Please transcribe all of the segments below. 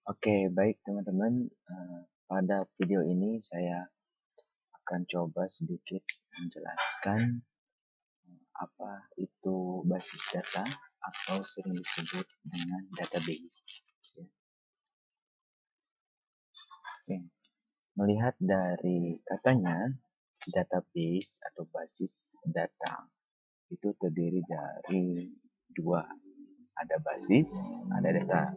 Oke, baik teman-teman. Pada video ini saya akan coba sedikit menjelaskan apa itu basis data atau sering disebut dengan database. Ya. Oke. Melihat dari katanya, database atau basis data itu terdiri dari dua. Ada basis, ada data.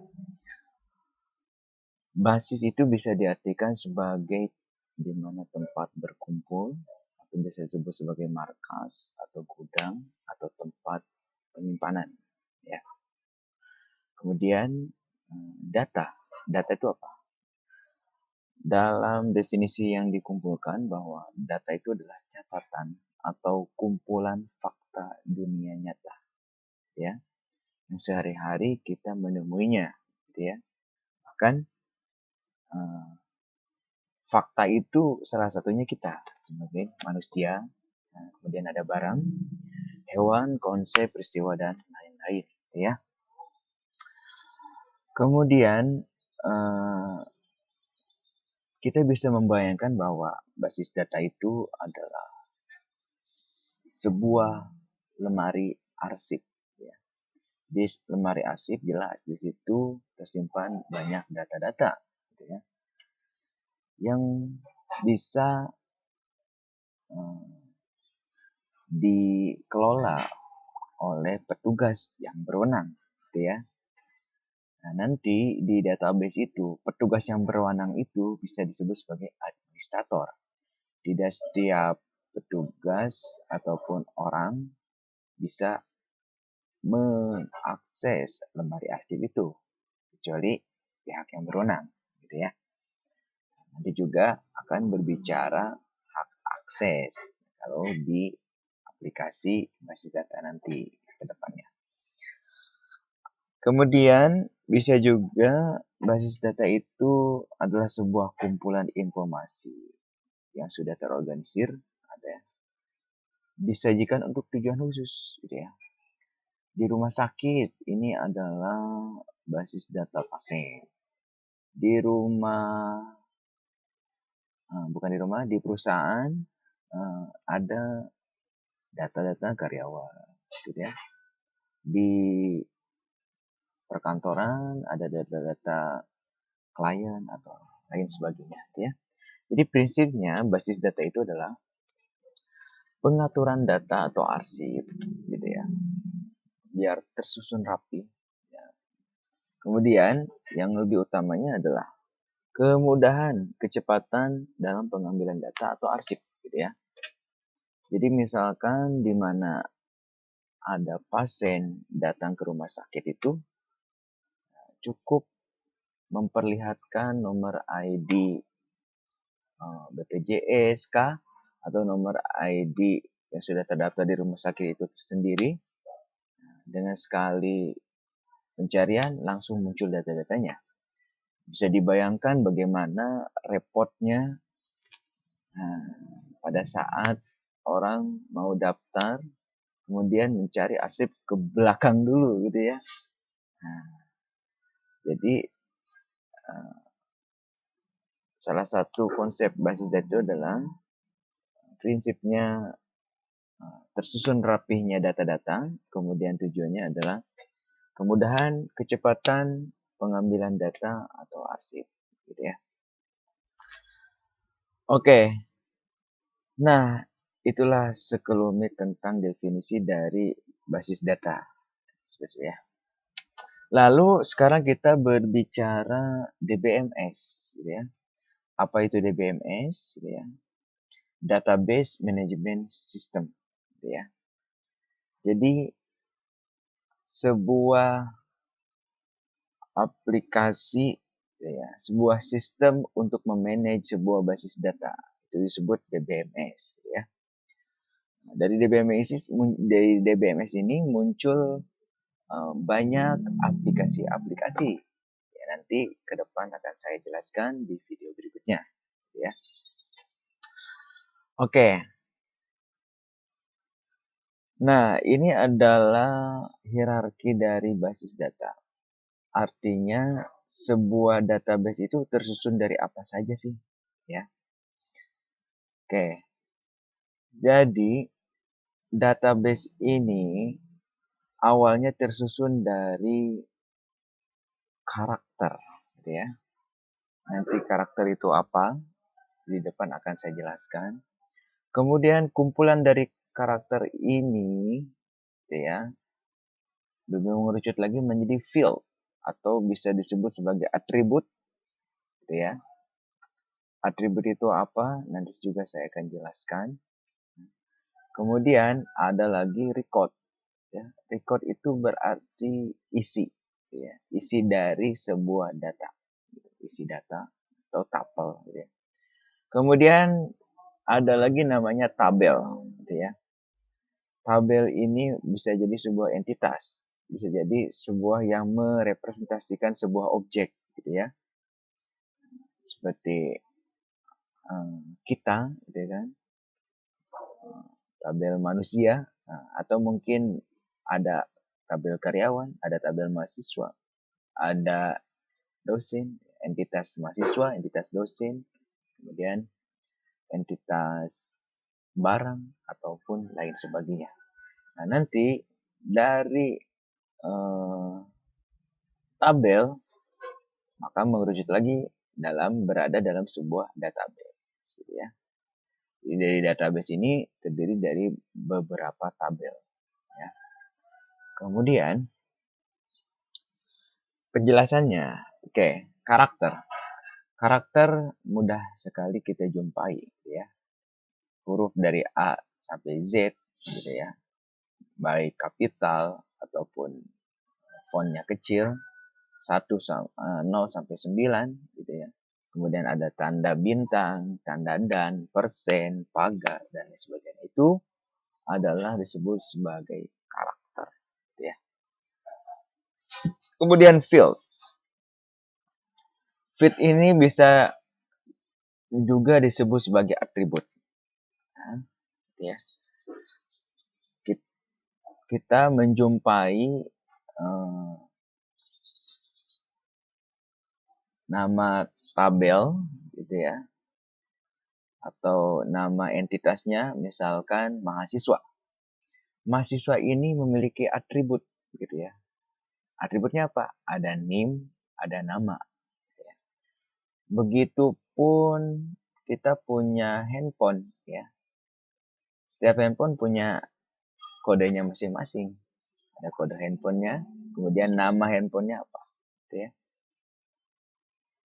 Basis itu bisa diartikan sebagai di mana tempat berkumpul, atau bisa disebut sebagai markas atau gudang atau tempat penyimpanan. Ya. Kemudian data. Data itu apa? Dalam definisi yang dikumpulkan bahwa data itu adalah catatan atau kumpulan fakta dunia nyata, ya, yang sehari-hari kita menemuinya, gitu ya. Bahkan fakta itu salah satunya kita sebagai manusia. Nah, kemudian ada barang, hewan, konsep, peristiwa, dan lain-lain. Ya. Kemudian kita bisa membayangkan bahwa basis data itu adalah sebuah lemari arsip. Ya. Di lemari arsip jelas di situ tersimpan banyak data-data, gitu ya, yang bisa dikelola oleh petugas yang berwenang, gitu ya. Nah, nanti di database itu, petugas yang berwenang itu bisa disebut sebagai administrator. Tidak setiap petugas ataupun orang bisa mengakses lemari arsip itu, kecuali pihak yang berwenang, gitu ya. Nanti juga akan berbicara hak akses kalau di aplikasi basis data nanti ke depannya. Kemudian bisa juga basis data itu adalah sebuah kumpulan informasi yang sudah terorganisir, ada disajikan untuk tujuan khusus, gitu ya. Di rumah sakit ini adalah basis data pasien. Di rumah, bukan di rumah, di perusahaan ada data-data karyawan, gitu ya. Di perkantoran ada data-data klien atau lain sebagainya, gitu ya. Jadi prinsipnya basis data itu adalah pengaturan data atau arsip, gitu ya, biar tersusun rapi. Ya. Kemudian yang lebih utamanya adalah kemudahan, kecepatan dalam pengambilan data atau arsip, gitu ya. Jadi misalkan di mana ada pasien datang ke rumah sakit itu cukup memperlihatkan nomor ID BPJS kah atau nomor ID yang sudah terdaftar di rumah sakit itu sendiri. Dengan sekali pencarian langsung muncul data-datanya. Bisa dibayangkan bagaimana repotnya pada saat orang mau daftar kemudian mencari arsip ke belakang dulu, gitu ya. Jadi salah satu konsep basis data itu adalah prinsipnya tersusun rapihnya data-data, kemudian tujuannya adalah kemudahan, kecepatan pengambilan data atau arsip, gitu ya. Oke. Nah, itulah sekelumit tentang definisi dari basis data, seperti ya. Lalu sekarang kita berbicara DBMS, gitu ya. Apa itu DBMS, gitu ya? Database Management System, gitu ya. Jadi sebuah aplikasi, gitu ya, sebuah sistem untuk memanage sebuah basis data itu disebut DBMS, gitu ya. Dari DBMS ini muncul banyak aplikasi-aplikasi. Ya, nanti ke depan akan saya jelaskan di video berikutnya, ya. Oke. Nah, ini adalah hierarki dari basis data. Artinya sebuah database itu tersusun dari apa saja sih? Ya. Oke. Jadi database ini awalnya tersusun dari karakter, gitu ya. Nanti karakter itu apa? Di depan akan saya jelaskan. Kemudian kumpulan dari karakter ini, gitu ya, lebih mengerucut lagi menjadi field atau bisa disebut sebagai atribut, gitu ya. Atribut itu apa? Nanti juga saya akan jelaskan. Kemudian ada lagi record. Ya. Record itu berarti isi, ya. Isi dari sebuah data, isi data atau tuple. Gitu ya. Kemudian ada lagi namanya tabel, gitu ya. Tabel ini bisa jadi sebuah entitas, bisa jadi sebuah yang merepresentasikan sebuah objek, gitu ya. Seperti kita, gitu kan. Tabel manusia, atau mungkin ada tabel karyawan, ada tabel mahasiswa, ada dosen, entitas mahasiswa, entitas dosen, kemudian entitas barang, ataupun lain sebagainya. Nah, nanti dari tabel, maka mengerucut lagi berada dalam sebuah database. Ya. Jadi dari database ini terdiri dari beberapa tabel. Ya. Kemudian penjelasannya, oke, karakter. Karakter mudah sekali kita jumpai, ya. Huruf dari A sampai Z, gitu ya. Baik kapital ataupun fontnya kecil, 0 sampai 9, gitu ya. Kemudian ada tanda bintang, tanda dan, persen, pagar, dan lain sebagainya. Itu adalah disebut sebagai karakter, gitu ya. Kemudian field. Field ini bisa juga disebut sebagai atribut. Nah, ya. Kita menjumpai nama tabel, gitu ya, atau nama entitasnya, misalkan mahasiswa. Mahasiswa ini memiliki atribut, gitu ya. Atributnya apa? Ada NIM, ada nama. Ya. Begitupun kita punya handphone, ya. Setiap handphone punya kodenya masing-masing. Ada kode handphonenya, kemudian nama handphonenya apa, gitu ya.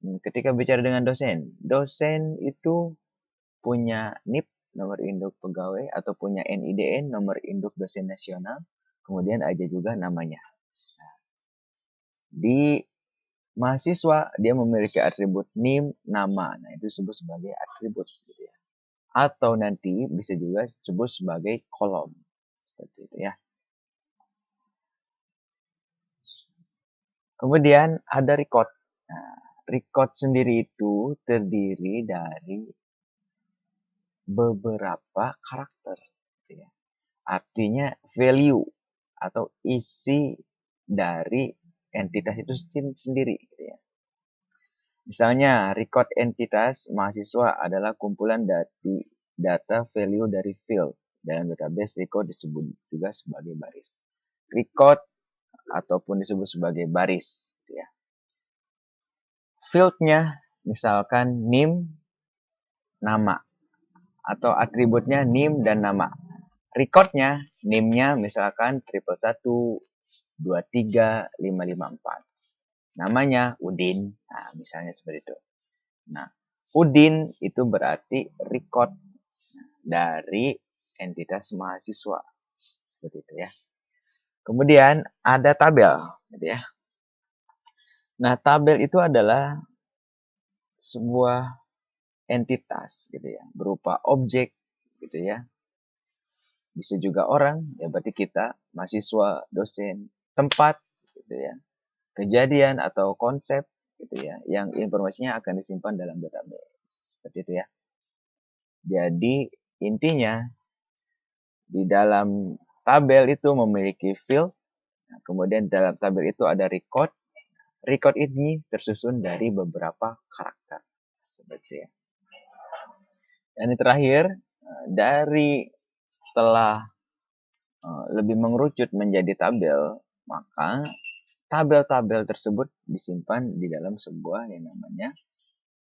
Ketika bicara dengan dosen, dosen itu punya NIP, nomor induk pegawai, atau punya NIDN, nomor induk dosen nasional, kemudian ada juga namanya. Nah, di mahasiswa, dia memiliki atribut NIM, nama. Nah, itu disebut sebagai atribut, gitu ya. Atau nanti bisa juga disebut sebagai kolom, seperti itu ya. Kemudian ada record. Nah, record sendiri itu terdiri dari beberapa karakter, gitu ya. Artinya value atau isi dari entitas itu sendiri, gitu ya. Misalnya, record entitas mahasiswa adalah kumpulan dari data value dari field. Dalam database, record disebut juga sebagai baris. Record ataupun disebut sebagai baris, gitu ya. Fieldnya, misalkan NIM, nama. Atau atributnya NIM dan nama. Recordnya, NIM-nya misalkan 111-23554. Namanya Udin. Nah, misalnya seperti itu. Nah, Udin itu berarti record dari entitas mahasiswa. Seperti itu ya. Kemudian ada tabel, gitu ya. Nah, tabel itu adalah sebuah entitas, gitu ya, berupa objek, gitu ya. Bisa juga orang, ya berarti kita, mahasiswa, dosen, tempat, gitu ya. Kejadian atau konsep, gitu ya, yang informasinya akan disimpan dalam database. Seperti itu ya. Jadi intinya di dalam tabel itu memiliki field, kemudian dalam tabel itu ada record, record ini tersusun dari beberapa karakter. Seperti ya. Dan yang terakhir, setelah lebih mengerucut menjadi tabel, maka tabel-tabel tersebut disimpan di dalam sebuah yang namanya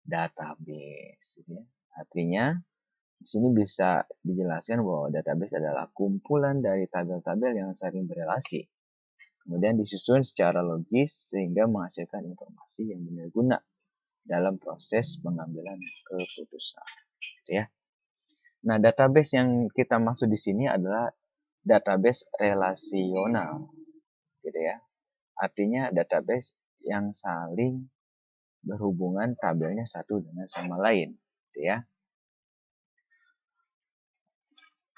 database. Ya. Artinya, di sini bisa dijelaskan bahwa database adalah kumpulan dari tabel-tabel yang saling berelasi. Kemudian disusun secara logis sehingga menghasilkan informasi yang benar guna dalam proses pengambilan keputusan. Gitu ya. Nah, database yang kita maksud di sini adalah database relasional, gitu ya. Artinya database yang saling berhubungan tabelnya satu dengan sama lain, gitu ya.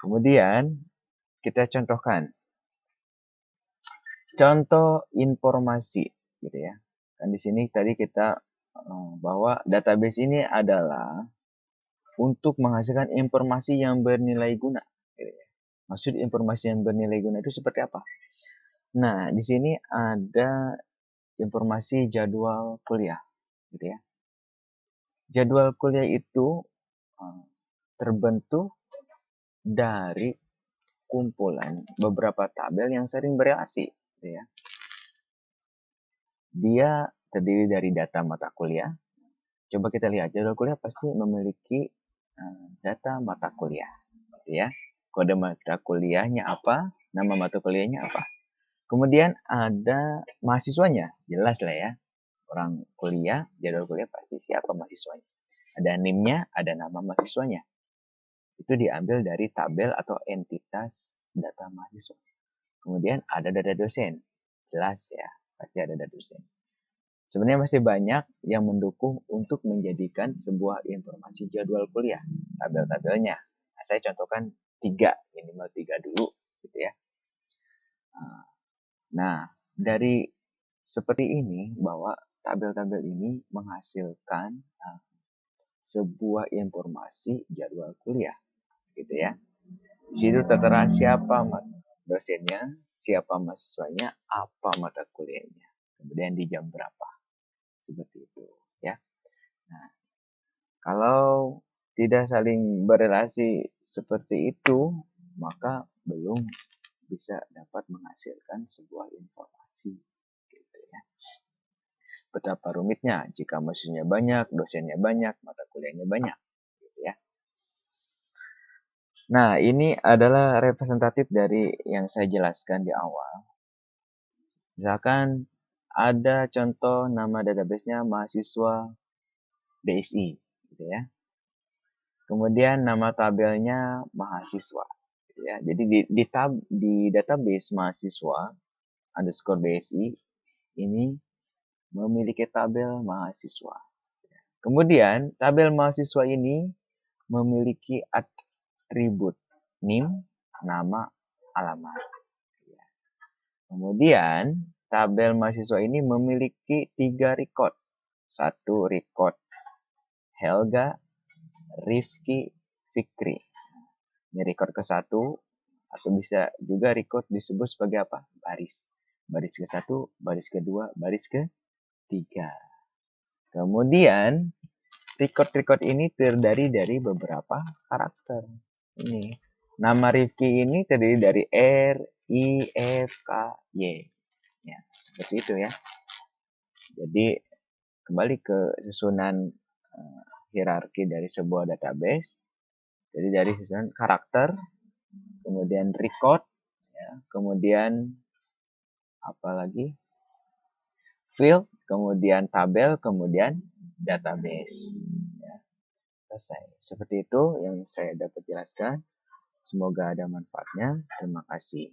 Kemudian kita contohkan contoh informasi, gitu ya. Kan di sini tadi kita bahwa database ini adalah untuk menghasilkan informasi yang bernilai guna, gitu ya. Maksud informasi yang bernilai guna itu seperti apa? Nah, di sini ada informasi jadwal kuliah, gitu ya. Jadwal kuliah itu terbentuk dari kumpulan beberapa tabel yang sering berelasi, gitu ya. Dia terdiri dari data mata kuliah. Coba kita lihat jadwal kuliah pasti memiliki data mata kuliah, gitu ya. Kode mata kuliahnya apa, nama mata kuliahnya apa. Kemudian ada mahasiswanya, jelas lah ya. Orang kuliah, jadwal kuliah pasti siapa mahasiswanya. Ada NIM-nya, ada nama mahasiswanya. Itu diambil dari tabel atau entitas data mahasiswa. Kemudian ada data dosen. Jelas ya, pasti ada data dosen. Sebenarnya masih banyak yang mendukung untuk menjadikan sebuah informasi jadwal kuliah, tabel-tabelnya. Nah, saya contohkan 3, minimal 3 dulu, gitu ya. Nah, dari seperti ini, bahwa tabel-tabel ini menghasilkan sebuah informasi jadwal kuliah, gitu ya. Di situ tertera siapa dosennya, siapa mahasiswanya, apa mata kuliahnya, kemudian di jam berapa. Seperti itu ya. Nah, kalau tidak saling berelasi seperti itu, maka belum bisa dapat menghasilkan sebuah informasi, gitu ya. Betapa rumitnya jika mahasiswanya banyak, dosennya banyak, mata kuliahnya banyak, gitu ya. Nah, ini adalah representatif dari yang saya jelaskan di awal. Misalkan ada contoh nama database-nya mahasiswa BSI, gitu ya. Kemudian nama tabelnya mahasiswa, gitu ya. Jadi di database mahasiswa underscore BSI ini memiliki tabel mahasiswa. Kemudian tabel mahasiswa ini memiliki atribut NIM, nama, alamat. Kemudian tabel mahasiswa ini memiliki 3 record. 1 record Helga, Rifki, Fikri. Ini record ke-1 atau bisa juga record disebut sebagai apa? Baris. Baris ke-1, baris ke-2, baris ke-3. Kemudian record-record ini terdiri dari beberapa karakter. Ini nama Rifki ini terdiri dari R, I, F, K, Y. Ya, seperti itu ya. Jadi kembali ke susunan hierarki dari sebuah database. Jadi dari susunan karakter, kemudian record, ya, kemudian apa lagi? Field, kemudian tabel, kemudian database. Ya, selesai. Seperti itu yang saya dapat jelaskan. Semoga ada manfaatnya. Terima kasih.